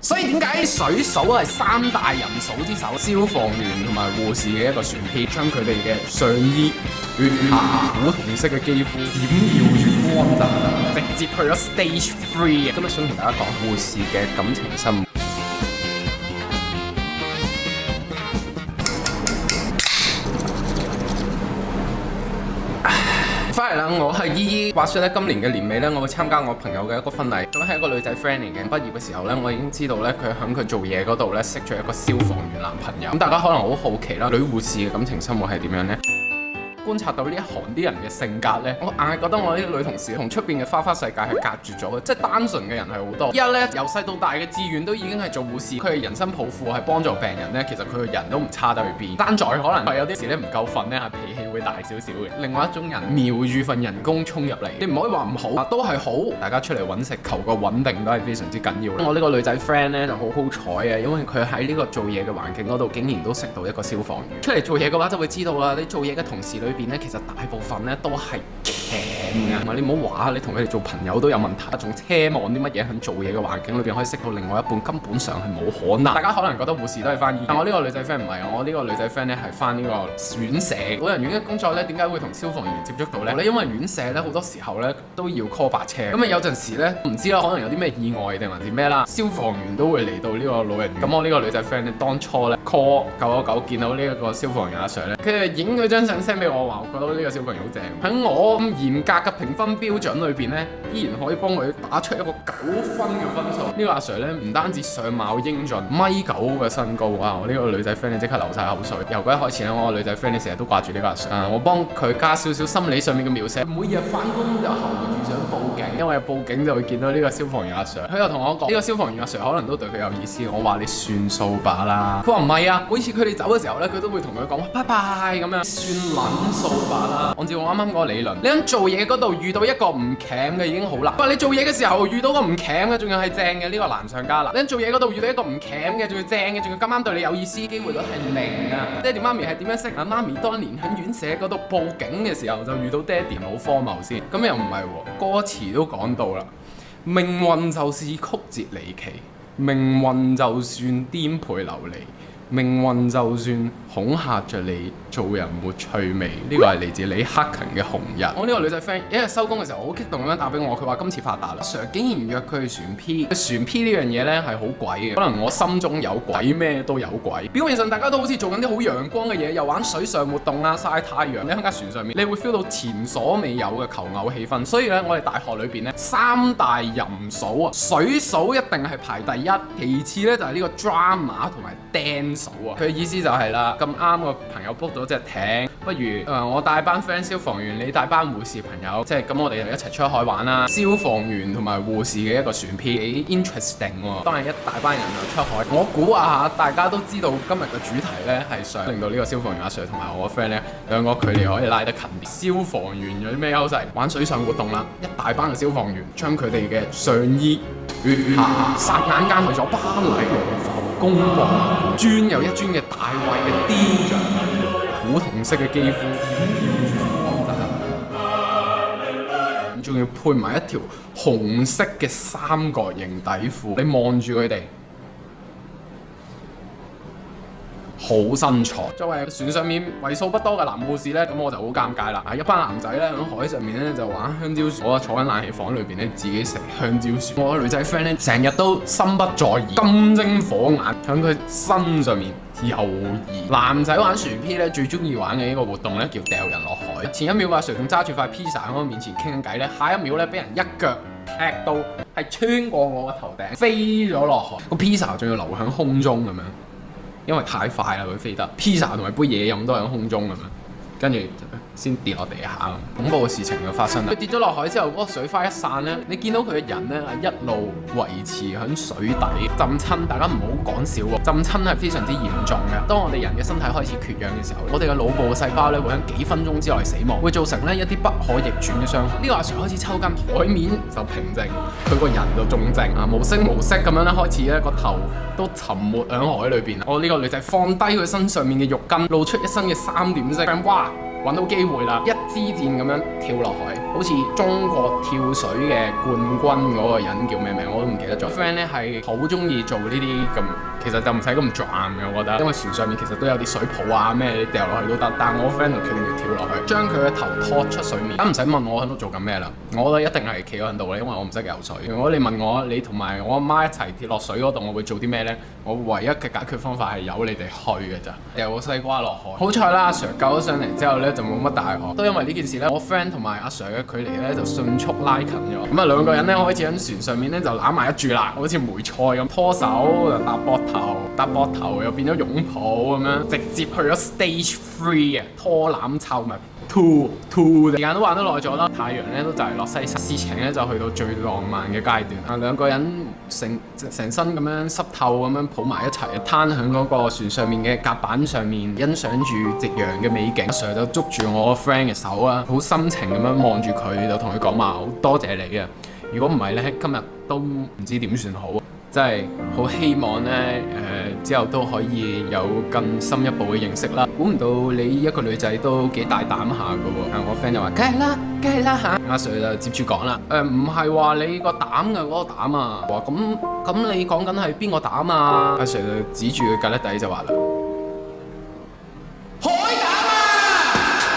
所以點解水手係三大人數之首，消防員同埋護士嘅一個船 P， 將佢哋嘅上衣、血下古銅色嘅肌膚閃耀住光澤，直接去咗 Stage 3。今日想同大家講護士嘅感情生活。翻嚟啦，我係依依。話說咧，今年嘅年尾咧，我會參加我朋友嘅一個婚禮。咁係一個女仔 friend 嚟嘅。畢業嘅時候咧，我已經知道咧，佢喺佢做嘢嗰度咧，識咗一個消防員男朋友。咁大家可能好好奇啦，女護士嘅感情生活係點樣呢？觀察到呢一行啲人嘅性格呢，我硬係覺得我啲女同事同出邊嘅花花世界係隔絕咗嘅，即係單純嘅人係好多。依家呢，由細到大嘅志願都已經係做護士，佢嘅人生抱負係幫助病人呢。其實佢個人都唔差得去邊，單在可能係有啲時咧唔夠瞓呢，係脾氣會大少少嘅。另外一種人瞄住份人工衝入嚟，你唔可以話唔好，都係好。大家出嚟揾食，求個穩定都係非常之緊要。我呢個女仔 friend 呢就好好彩嘅，因為佢喺呢個做嘢嘅環境嗰度，竟然都識到一個消防員。出嚟做嘢嘅話就會知道啦，你做嘢嘅同事裏邊呢，其實大部分咧都係強嘅，你唔好話你同佢哋做朋友都有問題，仲奢望啲乜嘢喺做嘢嘅環境裏邊可以識到另外一半，根本上係冇可能。大家可能覺得護士都係翻醫院，但我呢個女仔 friend 唔係，我呢個女仔 friend 咧係翻呢個院舍。老人院嘅工作咧，點解會同消防員接觸到咧？因為院舍咧好多時候咧都要 call 白車，咁啊有陣時咧唔知啦，可能有啲咩意外定還是咩啦，消防員都會嚟到呢個老人院。咁我呢個女仔 friend 咧當初咧 call 919見到呢一個消防員阿 Sir 咧，佢就影咗張相 send 俾我，話我覺得呢個消防員好正。喺我咁嚴格嘅評分標準裏邊咧，依然可以幫佢打出一個9分嘅分數。呢個阿 Sir 咧唔單止相貌英俊，1.9米嘅身高啊！我呢個女仔 friend 咧即刻流晒口水。由嗰一開始咧，我個女仔 friend 咧成日都掛住呢個阿 Sir。我幫佢加少少心理上面嘅描寫。每日翻工就候住想報警，因為報警就會見到呢個消防員阿 Sir。佢又同我講，呢個消防員阿 Sir 可能都對佢有意思。我話你算數吧啦。佢話唔係啊，每次佢哋走嘅時候咧，佢都會同佢講拜拜咁樣，算撚數吧啦。按照我啱啱嗰個理論，你喺做嘢嗰度遇到一個唔鉗嘅已經好難。你做嘢嘅時候遇到個唔鉗嘅，仲要係正嘅，呢個難上加難。你喺做嘢嗰度遇到一個唔鉗嘅，仲要正嘅，仲要咁啱對你有意思，機會率係0啊！爹哋媽咪係點樣識啊？媽咪當年喺院舍嗰度報警嘅時候就遇到爹哋，好荒謬先。咁又唔係喎，歌詞都講到啦，命運就是曲折離奇，命運就算顛沛流離，命運就算恐嚇着你，做人沒趣味。呢個係嚟自李克勤嘅《紅日》。我呢個女仔 friend 一日收工嘅時候好激動咁樣打俾我，佢話今次發達啦 ，Sir 竟然約佢去船 P。船 P 呢樣嘢呢係好鬼嘅，可能我心中有鬼，咩都有鬼。表面上大家都好似做緊啲好陽光嘅嘢，又玩水上活動啊，曬太陽。你喺架船上面，你會 feel 到前所未有嘅求偶氣氛。所以咧，我哋大學裏邊呢，三大淫數啊，水數一定係排第一，其次呢就係呢個 drama 同埋 dance 數啊。佢嘅意思就係啦，咁啱個朋友 book 咗隻艇，不如我帶班 friend 消防員，你帶班護士朋友，即係咁我哋就一齊出海玩啦。消防員同埋護士嘅一個船 P 幾 interesting 喎。當然一大班人就出海，我估下大家都知道今日嘅主題呢係想令到呢個消防員阿 Sir 同埋我個 friend 呢兩個距離可以拉得近啲。消防員有啲咩優勢？玩水上活動啦，一大班嘅消防員將佢哋嘅上衣、血下、霎眼間為咗巴黎浮光芒，磚有一磚嘅大衛嘅雕像，古銅色嘅肌膚，仲要配埋一條紅色嘅三角形底褲。你望住佢哋，好身材。作為船上面為數不多嘅男護士呢，咁我就好尷尬啦。一班男仔呢，喺海上面呢就玩香蕉船，我坐喺冷氣房裏邊呢自己食香蕉船。我個女仔 friend 呢成日都心不在焉，金睛火眼喺佢身上面游移。男仔玩船 P 呢最中意玩嘅呢個活動呢叫掉人落海。前一秒阿 Sir 仲揸住塊披薩喺我面前傾緊偈呢，下一秒呢俾人一腳踢到係穿過我個頭頂飛咗落海，個披薩仲要留喺空中咁樣。因為太快啦，佢飛得，披薩同埋杯嘢飲都喺空中咁樣，跟住先跌落地下。恐怖嘅事情就發生啦！佢跌咗落海之後，嗰個水花一散咧，你見到佢嘅人咧係一路維持喺水底浸親。大家唔好講笑喎，浸親係非常之嚴重嘅。當我哋人嘅身體開始缺氧嘅時候，我哋嘅腦部嘅細胞咧會喺幾分鐘之內死亡，會造成咧一啲不可逆轉嘅傷害。呢個阿 Sir 開始抽筋，海面就平靜，佢個人就仲靜啊，無聲無息咁樣咧開始咧個頭都沉沒喺海裏邊。我呢個女仔放低佢身上面嘅浴巾，露出一身嘅3點式，哇！揾到機會啦，一支箭咁樣跳落去，好似中國跳水嘅冠軍嗰個人叫咩名我都唔記得咗。friend 咧係好中意做呢啲咁，其實就唔使咁壯嘅，我覺得，因為船上面其實都有啲水泡啊咩，你掉落去都得。但係我 friend 就決定要跳落去，將佢嘅頭拖出水面。咁唔使問我喺度做緊咩啦，我覺得一定係企喺度咧，因為我唔識游水。如果你問我，你同埋我阿媽一齊跌落水嗰度，我會做啲咩呢？我唯一嘅解決方法係由你哋去嘅咋，掉個西瓜落海。好彩啦，阿 Sir 救咗上嚟之後呢，就冇乜大礙。都因為呢件事呢，我 friend 同埋阿 Sir 嘅距離呢，就迅速拉近咗。咁啊兩個人呢，開始喺船上面呢，就攬埋一住啦，好似梅菜咁，拖手又搭膊頭又變咗擁抱咁樣，直接去咗 Stage 3啊，拖攬湊物。2時間都玩得耐咗啦，太陽咧都就係落西山，事情咧就去到最浪漫嘅階段啊！兩個人成身咁樣濕透咁樣抱埋一齊，攤喺嗰個船上面嘅甲板上面，欣賞住夕陽嘅美景。阿 Sir 就捉住我個 friend 嘅手啊，好深情咁樣望住佢，就同佢講話好多謝你啊！如果唔係咧，今日都唔知點算好。真係好希望咧，之後都可以有更深一步嘅認識啦。估唔到你一個女仔都幾大膽下㗎喎。我 friend 就話：梗係啦嚇。阿 Sir 就接住講啦，唔係話你個膽嘅嗰個膽啊。話咁你講緊係邊個膽啊？阿 Sir 就指住佢隔粒底就話啦。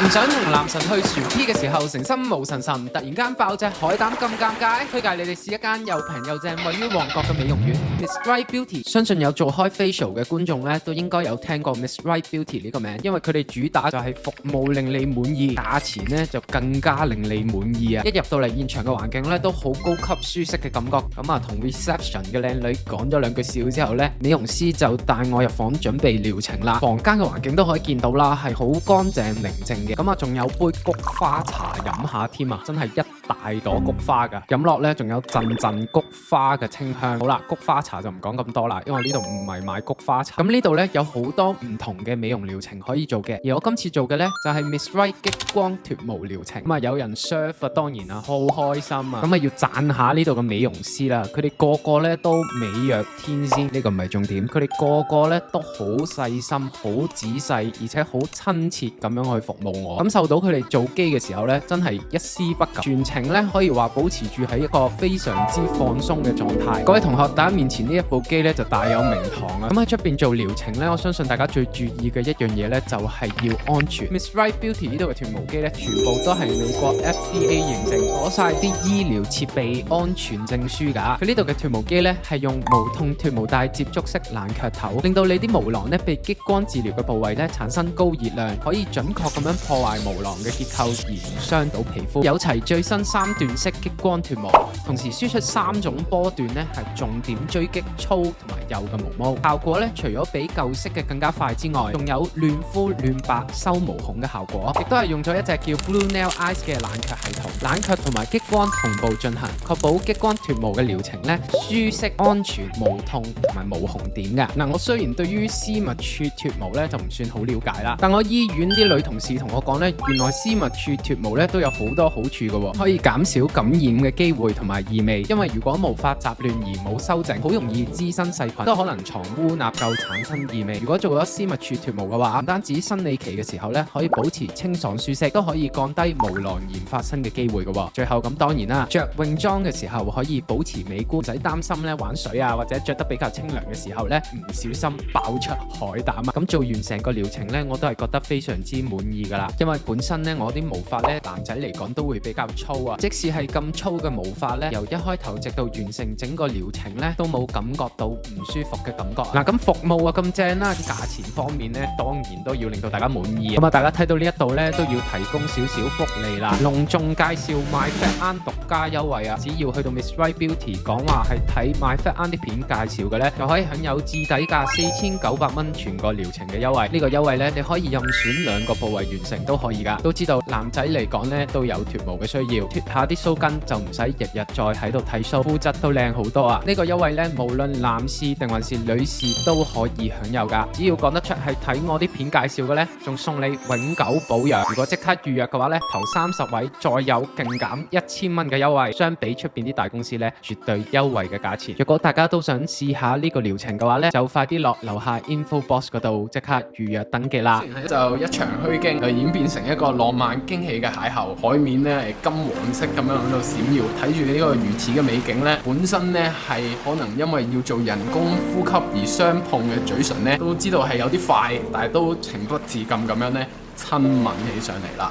唔想同男神去船 P 嘅時候，成身無神神，突然間爆隻海膽咁尷尬，推介你哋試一間又平又正，位於旺角嘅美容院 Miss Right Beauty。相信有做開 facial 嘅觀眾咧，都應該有聽過 Miss Right Beauty 呢個名，因為佢哋主打就係服務令你滿意，價錢咧就更加令你滿意啊！一入到嚟現場嘅環境咧，都好高級舒適嘅感覺。咁啊，同 reception 嘅靚女講咗兩句笑之後咧，美容師就帶我入房準備療程啦。房間嘅環境都可以見到啦，係好乾淨寧靜。咁啊，仲有杯菊花茶飲下添啊！真係一大朵菊花㗎，飲落咧仲有陣陣菊花嘅清香。好啦，菊花茶就唔講咁多啦，因為呢度唔係賣菊花茶。咁呢度咧有好多唔同嘅美容療程可以做嘅，而我今次做嘅咧就係 Miss Right 激光脫毛療程。咁啊有人 serve 啊，當然啊好開心啊！咁啊要讚下呢度嘅美容師啦，佢哋個個咧都美若天仙，呢個唔係重點，佢哋個個咧都好細心、好仔細，而且好親切咁樣去服務我。感受到佢哋做機嘅時候咧，真係一絲不苟，全程咧可以話保持住喺一個非常之放鬆嘅狀態。各位同學，大家面前呢一部機咧就大有名堂啊！咁喺出邊做療程咧，我相信大家最注意嘅一樣嘢咧就係要安全。Miss Right Beauty 呢度嘅脫毛機咧，全部都係美國 FDA 認證，攞晒啲醫療設備安全證書㗎。佢呢度嘅脫毛機咧係用無痛脫毛帶接觸式冷卻頭，令到你啲毛囊咧被激光治療嘅部位咧產生高熱量，可以準確咁樣破壞毛囊嘅結構而唔傷到皮膚。有齊最新3段式激光脫毛，同時輸出3種波段咧係重點追擊粗同埋幼嘅毛毛。效果咧除咗比舊式嘅更加快之外，仲有亂膚亂白收毛孔嘅效果，亦都係用咗一隻叫 Blue Nail Eyes 嘅冷卻系統，冷卻同埋激光同步進行，確保激光脫毛嘅療程咧舒適、安全、無痛同埋冇紅點嘅。嗱，我雖然對於私密處脫毛咧就唔算好了解啦，但我醫院啲女同事同我講咧，原來私密處脫毛咧都有好多好處嘅，可以減少感染嘅機會同埋異味。因為如果毛髮雜亂而冇修整，好容易滋生細菌，都可能藏污納垢產生異味。如果做咗私密處脫毛嘅話，唔單止生理期嘅時候咧可以保持清爽舒適，都可以降低毛囊炎發生嘅機會嘅。最後咁當然啦，着泳裝嘅時候可以保持美觀，唔使擔心咧玩水啊，或者着得比較清涼嘅時候咧唔小心爆出海膽啊。咁做完成個療程咧，我都係覺得非常之滿意噶啦，因為本身咧我啲毛髮咧男仔嚟講都會比較粗啊，即使係咁粗嘅毛髮咧，由一開頭直到完成整個療程咧都冇感覺到唔舒服嘅感覺。嗱，咁服務啊咁正啦，價錢方面咧當然都要令到大家滿意。咁啊，大家睇到呢一度咧都要提供少少福利啦，隆重介紹 MyFatOn 獨家優惠啊！只要去到 Miss Right Beauty 講話係睇 MyFatOn 啲片介紹嘅咧，就可以享有至底價4900蚊全個療程嘅優惠。呢個優惠咧你可以任選2個部位完成都可以噶。都知道男仔嚟講咧都有脫毛嘅需要，脫下啲鬚根就唔使日日再喺度剃鬚，膚質都靚好多啊！呢個優惠咧無論男士定還是女士都可以享有噶。只要講得出係睇我啲片介紹嘅咧，仲送你永久保養。如果即刻預約嘅話咧，頭30位再有勁減1000蚊嘅優惠，相比出邊啲大公司咧絕對優惠嘅價錢。如果大家都想試下呢個療程嘅話咧，就快啲落樓下 info box 嗰度即刻預約登記啦。就一場虛驚，演變成一個浪漫驚喜嘅邂逅。海面呢係金黃色咁樣喺度閃耀，睇住呢個如此嘅美景呢，本身呢係可能因為要做人工呼吸而相碰嘅嘴唇呢，都知道係有啲快，但係都情不自禁咁樣呢親吻起上嚟啦。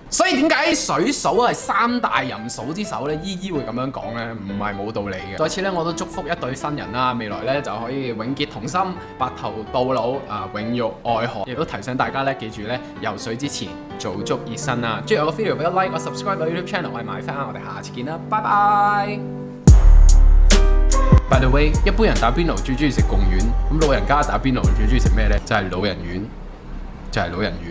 所以點解水手係三大淫嫂之首呢？依依會咁樣講呢，唔係冇道理嘅。再次呢，我都祝福一對新人啦，未來呢就可以永結同心，白頭到老永浴愛河。亦都提醒大家呢，記住呢，游水之前做足熱身啦。中意我個 video 俾個 like， 個 subscribe 我 YouTube channel， 我係買翻，我哋下次見啦，拜拜。By the way， 一般人打邊爐最中意食貢丸，咁老人家打邊爐最中意食咩呢？就係老人丸，就係老人丸。